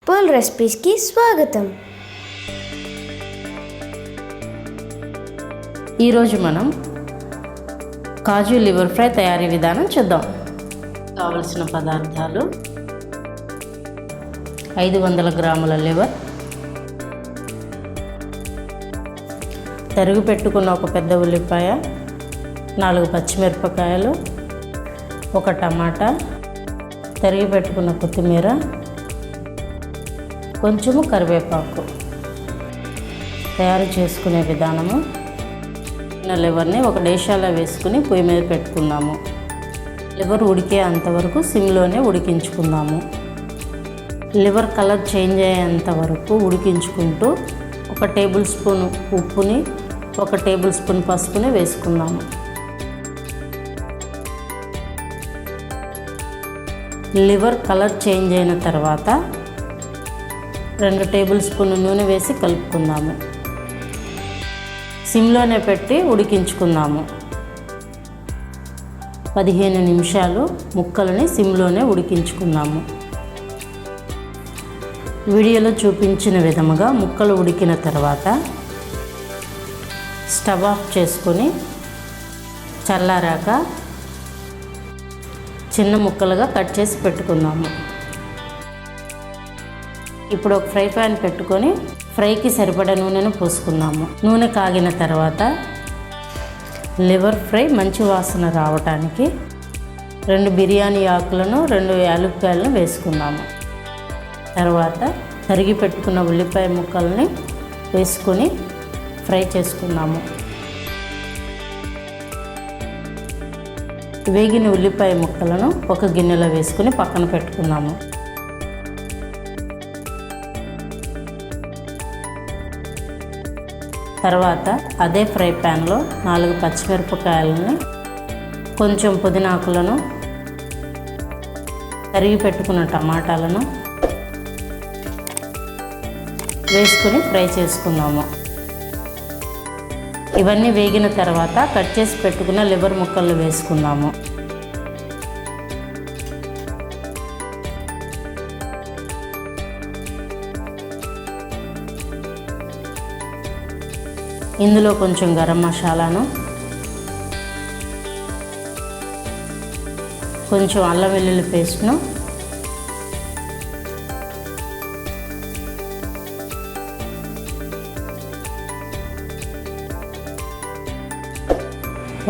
Pole రెసిపీస్కి స్వాగతం. ఈరోజు మనం కాజు లివర్ ఫ్రై తయారీ విధానం చూద్దాం. కావలసిన పదార్థాలు 500 గ్రాముల లివర్, తరిగి పెట్టుకున్న ఒక పెద్ద ఉల్లిపాయ, 4 పచ్చిమిరపకాయలు, 1 టమాటా, తరిగి పెట్టుకున్న కొత్తిమీర, కొంచెము కరివేపాకు. తయారు చేసుకునే విధానము: లివర్ని ఒక డేషాలో వేసుకుని పొయ్యి మీద పెట్టుకుందాము. లివర్ ఉడికే అంతవరకు సిమ్లోనే ఉడికించుకుందాము. లివర్ కలర్ చేంజ్ అయ్యేంత వరకు ఉడికించుకుంటూ 1 టేబుల్ స్పూన్ ఉప్పుని, 1 టేబుల్ స్పూన్ పసుపుని వేసుకుందాము. లివర్ కలర్ చేంజ్ అయిన తర్వాత 2 టేబుల్ స్పూన్ నూనె వేసి కలుపుకుందాము. సిమ్లోనే పెట్టి ఉడికించుకుందాము. 15 నిమిషాలు ముక్కలని సిమ్లోనే ఉడికించుకుందాము. వీడియోలో చూపించిన విధముగా ముక్కలు ఉడికిన తర్వాత స్టవ్ ఆఫ్ చేసుకొని చల్లారాక చిన్న ముక్కలుగా కట్ చేసి పెట్టుకుందాము. ఇప్పుడు ఒక ఫ్రై ప్యాన్ పెట్టుకొని ఫ్రైకి సరిపడా నూనెను పోసుకుందాము. నూనె కాగిన తర్వాత లివర్ ఫ్రై మంచి వాసన రావడానికి 2 బిర్యానీ ఆకులను, 2 యాలక్కాయలను వేసుకుందాము. తర్వాత తరిగి పెట్టుకున్న ఉల్లిపాయ ముక్కల్ని వేసుకొని ఫ్రై చేసుకుందాము. వేగిన ఉల్లిపాయ ముక్కలను ఒక గిన్నెలో వేసుకుని పక్కన పెట్టుకుందాము. తర్వాత అదే ఫ్రై ప్యాన్లో 4 పచ్చిమిరపకాయలని, కొంచెం పుదీనాకులను, తరిగి పెట్టుకున్న టమాటాలను వేసుకుని ఫ్రై చేసుకుందాము. ఇవన్నీ వేగిన తర్వాత కట్ చేసి పెట్టుకున్న లివర్ ముక్కలు వేసుకుందాము. ఇందులో కొంచెం గరం మసాలాను, కొంచెం అల్లం వెల్లుల్లి పేస్ట్ను,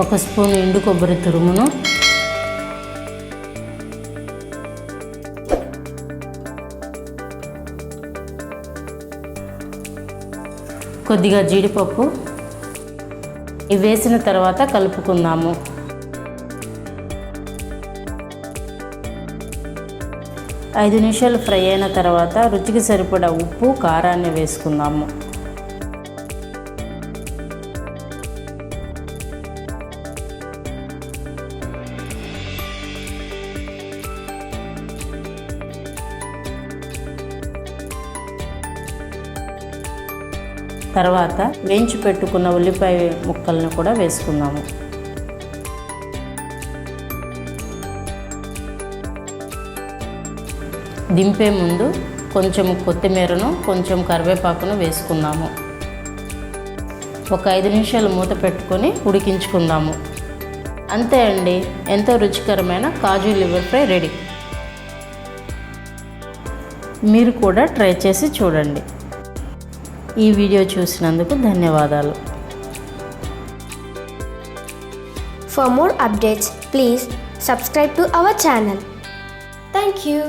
ఒక స్పూన్ ఎండు కొబ్బరి తురుమును, కొద్దిగా జీడిపప్పు ఇవి వేసిన తర్వాత కలుపుకుందాము. ఐదు నిమిషాలు ఫ్రై అయిన తర్వాత రుచికి సరిపడా ఉప్పు, కారాన్ని వేసుకుందాము. తర్వాత వేయించి పెట్టుకున్న ఉల్లిపాయ ముక్కలను కూడా వేసుకుందాము. దింపే ముందు కొంచెం కొత్తిమీరను, కొంచెం కరివేపాకును వేసుకుందాము. ఒక 5 నిమిషాలు మూత పెట్టుకొని ఉడికించుకుందాము. అంతే అండి, ఎంతో రుచికరమైన కాజు లివర్ ఫ్రై రెడీ. మీరు కూడా ట్రై చేసి చూడండి. ఈ వీడియో చూసినందుకు ధన్యవాదాలు. For more updates, please subscribe to our channel. Thank you.